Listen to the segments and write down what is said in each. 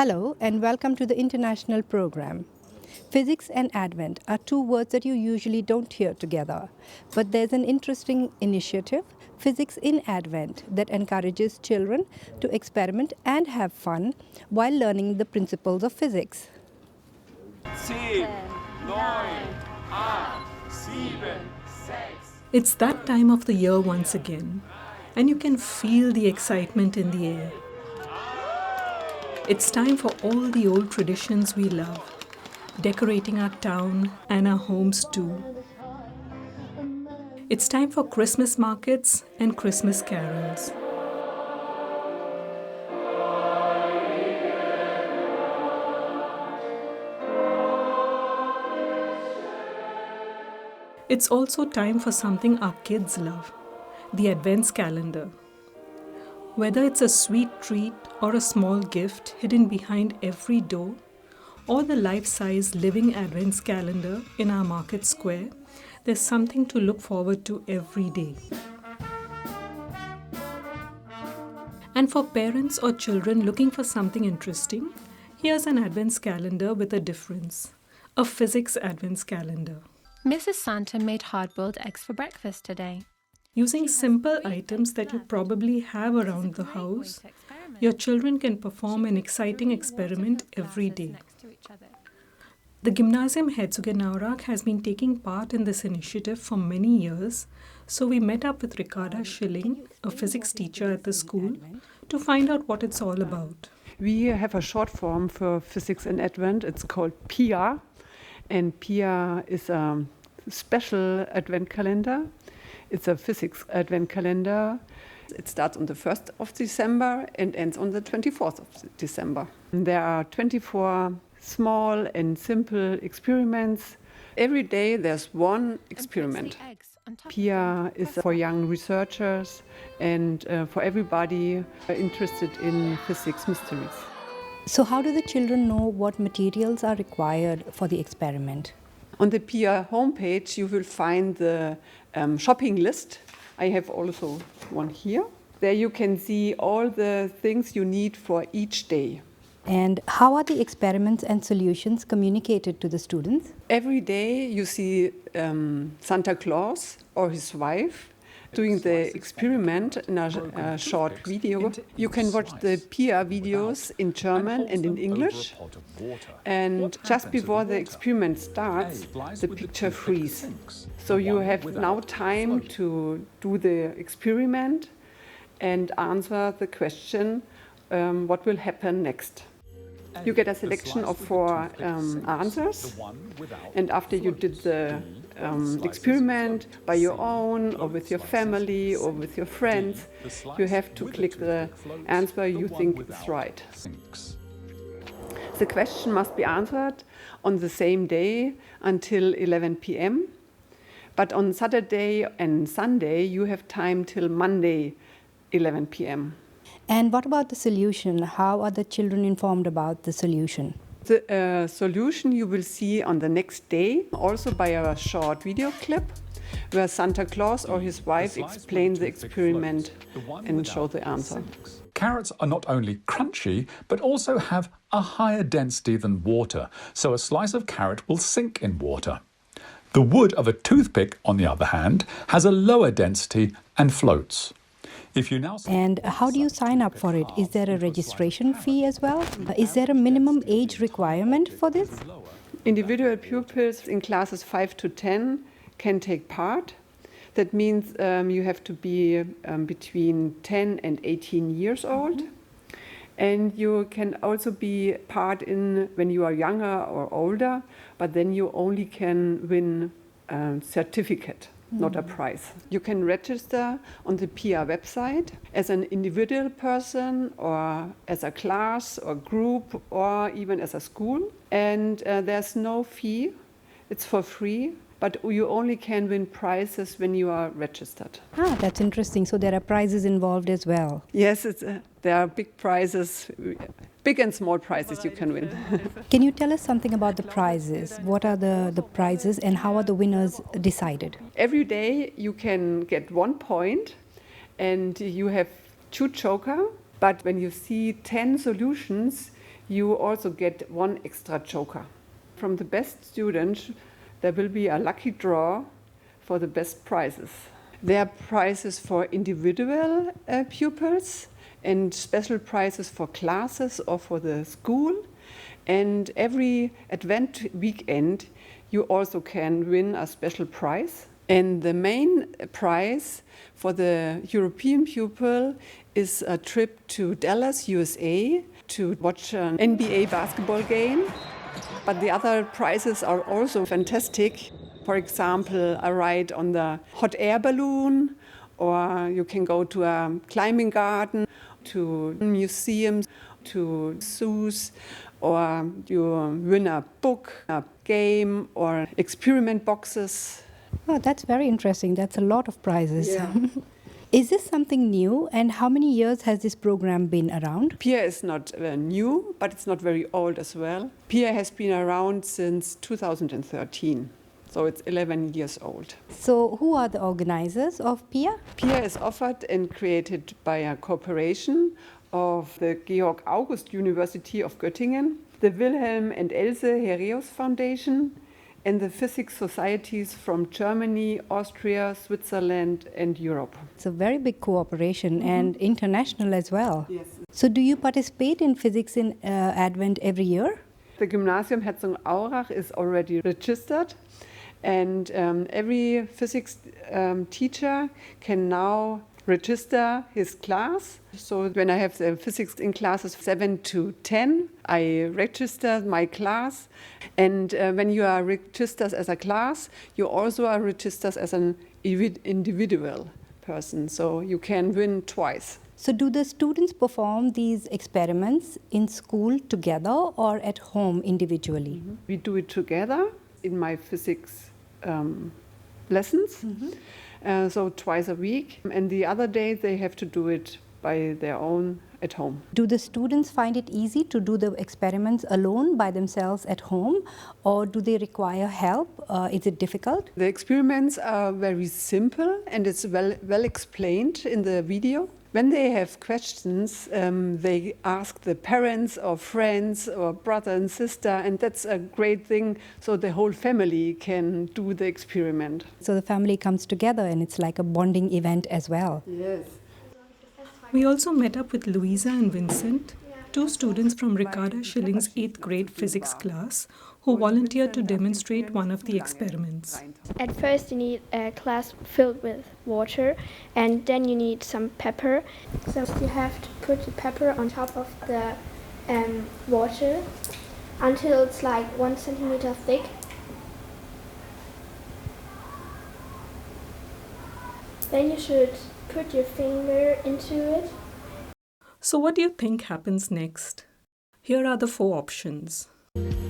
Hello and welcome to the international program. Physics and Advent are two words that you usually don't hear together, but there's an interesting initiative, Physics in Advent, that encourages children to experiment and have fun while learning the principles of physics. 10, 9, 8, 7, 6. It's that time of the year once again, and you can feel the excitement in the air. It's time for all the old traditions we love, decorating our town and our homes too. It's time for Christmas markets and Christmas carols. It's also time for something our kids love, the Advents calendar. Whether it's a sweet treat or a small gift hidden behind every door, or the life-size living Advents calendar in our market square, there's something to look forward to every day. And for parents or children looking for something interesting, here's an Advents calendar with a difference, a physics Advents calendar. Mrs. Santa made hard-boiled eggs for breakfast today. Using simple items that you probably have around the house, your children can perform an exciting experiment every day. The Gymnasium Herzogenaurach has been taking part in this initiative for many years, so we met up with Ricarda Schilling, a physics teacher at the school, to find out what it's all about. We have a short form for Physics in Advent. It's called PIA, and PIA is a special Advent calendar. It's a physics Advent calendar. It starts on the 1st of December and ends on the 24th of December. There are 24 small and simple experiments. Every day there's one experiment. PIA is for young researchers and for everybody interested in physics mysteries. So how do the children know what materials are required for the experiment? On the PIA homepage you will find the shopping list. I have also one here. There you can see all the things you need for each day. And how are the experiments and solutions communicated to the students? Every day you see Santa Claus or his wife doing the experiment in a short video. You can watch the PIA videos in German and in English. And just before the experiment starts, the picture freezes. So you have now time to do the experiment and answer the question, what will happen next? You get a selection of 4 answers, and after you did the experiment by your own or with your family or with your friends, you have to click the answer you think is right. The question must be answered on the same day until 11 p.m. But on Saturday and Sunday you have time till Monday 11 p.m. And what about the solution? How are the children informed about the solution? The solution you will see on the next day, also by a short video clip, where Santa Claus or his wife explain the experiment and show the answer. Carrots are not only crunchy, but also have a higher density than water, so a slice of carrot will sink in water. The wood of a toothpick, on the other hand, has a lower density and floats. And how do you sign up for it? Is there a registration fee as well? Is there a minimum age requirement for this? Individual pupils in classes 5 to 10 can take part. That means you have to be between 10 and 18 years old. And you can also be part in when you are younger or older, but then you only can win a certificate. Not a prize. You can register on the PIA website as an individual person or as a class or group or even as a school. And there's no fee. It's for free. But you only can win prizes when you are registered. Ah, that's interesting. So there are prizes involved as well. Yes, there are big prizes, big and small prizes you can win. Can you tell us something about the prizes? What are the prizes and how are the winners decided? Every day you can get 1 point and you have 2 jokers. But when you see 10 solutions, you also get one extra joker. From the best students, there will be a lucky draw for the best prizes. There are prizes for individual pupils and special prizes for classes or for the school. And every Advent weekend, you also can win a special prize. And the main prize for the European pupil is a trip to Dallas, USA, to watch an NBA basketball game. But the other prizes are also fantastic. For example, a ride on the hot air balloon, or you can go to a climbing garden, to museums, to zoos, or you win a book, a game, or experiment boxes. Oh, that's very interesting. That's a lot of prizes. Yeah. Is this something new, and how many years has this program been around? PIA is not new, but it's not very old as well. PIA has been around since 2013, so it's 11 years old. So, who are the organizers of PIA? PIA is offered and created by a cooperation of the Georg August University of Göttingen, the Wilhelm and Else Heraeus Foundation, and the physics societies from Germany, Austria, Switzerland, and Europe. It's a very big cooperation and international as well. Yes. So, do you participate in Physics in Advent every year? The Gymnasium Herzogenaurach is already registered, and every physics teacher can now register his class. So when I have the physics in classes 7 to 10, I register my class. And when you are registered as a class, you also are registered as an individual person. So you can win twice. So, do the students perform these experiments in school together or at home individually? We do it together in my physics lessons. So twice a week. And the other day they have to do it by their own at home. Do the students find it easy to do the experiments alone by themselves at home, or do they require help? Is it difficult? The experiments are very simple and it's well explained in the video. When they have questions, they ask the parents or friends or brother and sister, and that's a great thing, so the whole family can do the experiment. So the family comes together and it's like a bonding event as well. Yes. We also met up with Louisa and Vincent, two students from Ricarda Schilling's 8th grade physics class, who volunteered to demonstrate one of the experiments. At first you need a glass filled with water, and then you need some pepper. So you have to put the pepper on top of the water until it's like 1 centimeter thick. Then you should put your finger into it. So what do you think happens next? Here are the 4 options.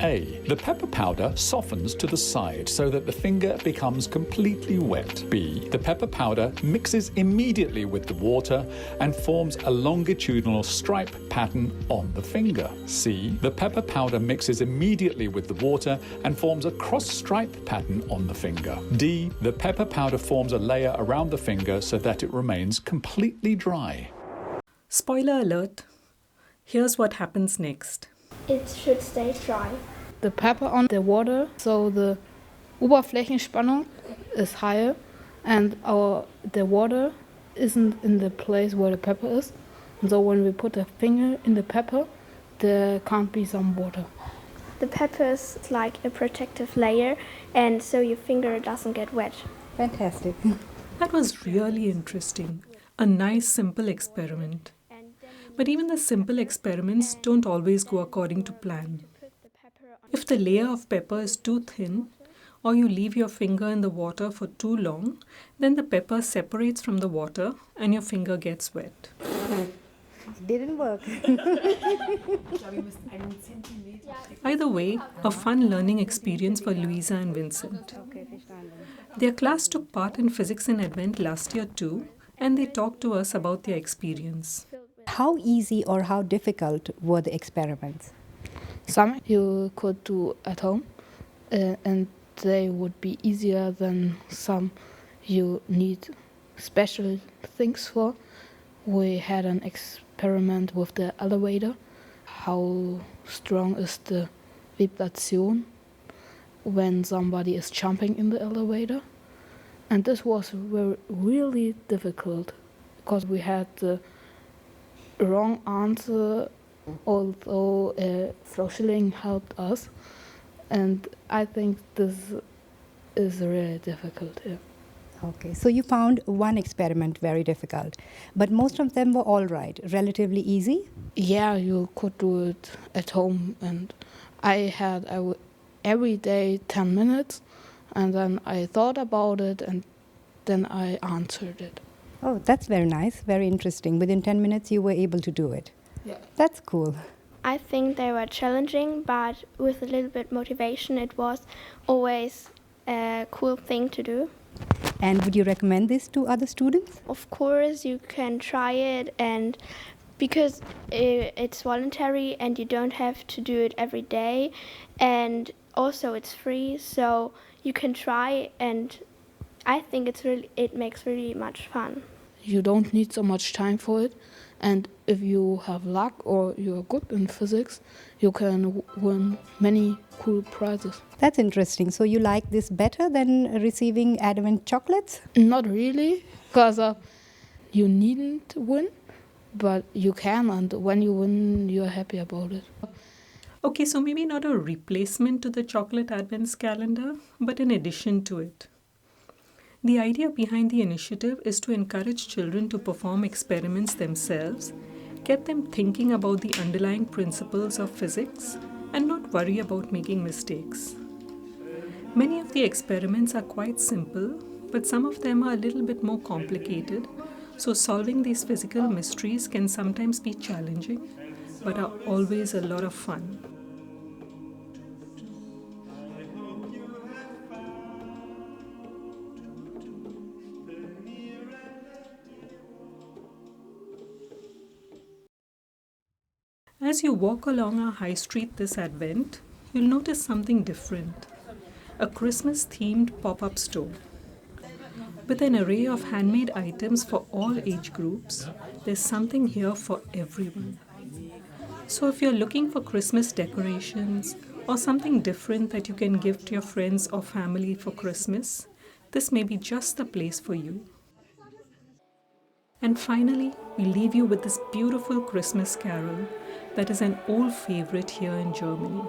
A. The pepper powder softens to the side so that the finger becomes completely wet. B. The pepper powder mixes immediately with the water and forms a longitudinal stripe pattern on the finger. C. The pepper powder mixes immediately with the water and forms a cross-stripe pattern on the finger. D. The pepper powder forms a layer around the finger so that it remains completely dry. Spoiler alert, here's what happens next. It should stay dry. The pepper on the water, so the Oberflächenspannung is higher, and the water isn't in the place where the pepper is. And so when we put a finger in the pepper, there can't be some water. The pepper is like a protective layer, and so your finger doesn't get wet. Fantastic. That was really interesting. A nice simple experiment. But even the simple experiments don't always go according to plan. If the layer of pepper is too thin, or you leave your finger in the water for too long, then the pepper separates from the water and your finger gets wet. Didn't work. Either way, a fun learning experience for Louisa and Vincent. Their class took part in Physics in Advent last year too, and they talked to us about their experience. How easy or how difficult were the experiments? Some you could do at home, and they would be easier than some you need special things for. We had an experiment with the elevator, how strong is the vibration when somebody is jumping in the elevator. And this was really difficult because we had the wrong answer, although Frau Schilling helped us. And I think this is really difficult. Yeah. Okay, so you found one experiment very difficult, but most of them were all right, relatively easy? Yeah, you could do it at home. And I would every day 10 minutes, and then I thought about it, and then I answered it. Oh, that's very nice, very interesting. Within 10 minutes, you were able to do it. Yeah. That's cool. I think they were challenging, but with a little bit motivation, it was always a cool thing to do. And would you recommend this to other students? Of course, you can try it, and because it's voluntary and you don't have to do it every day, and also it's free, so you can try, and I think it makes really much fun. You don't need so much time for it, and if you have luck or you're good in physics, you can win many cool prizes. That's interesting. So you like this better than receiving Advent chocolates? Not really, because you needn't win, but you can, and when you win, you're happy about it. Okay, so maybe not a replacement to the chocolate Advents calendar, but in addition to it. The idea behind the initiative is to encourage children to perform experiments themselves, get them thinking about the underlying principles of physics, and not worry about making mistakes. Many of the experiments are quite simple, but some of them are a little bit more complicated, so solving these physical mysteries can sometimes be challenging, but are always a lot of fun. As you walk along our high street this Advent, you'll notice something different. A Christmas-themed pop-up store. With an array of handmade items for all age groups, there's something here for everyone. So if you're looking for Christmas decorations or something different that you can give to your friends or family for Christmas, this may be just the place for you. And finally, we leave you with this beautiful Christmas carol that is an old favorite here in Germany.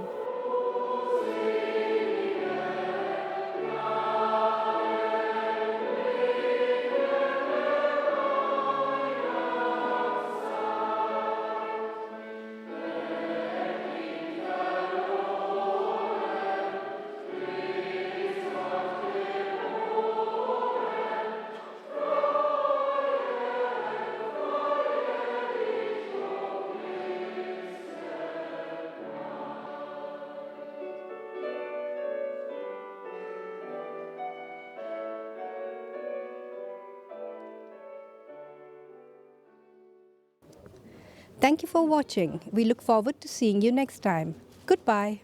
Thank you for watching. We look forward to seeing you next time. Goodbye.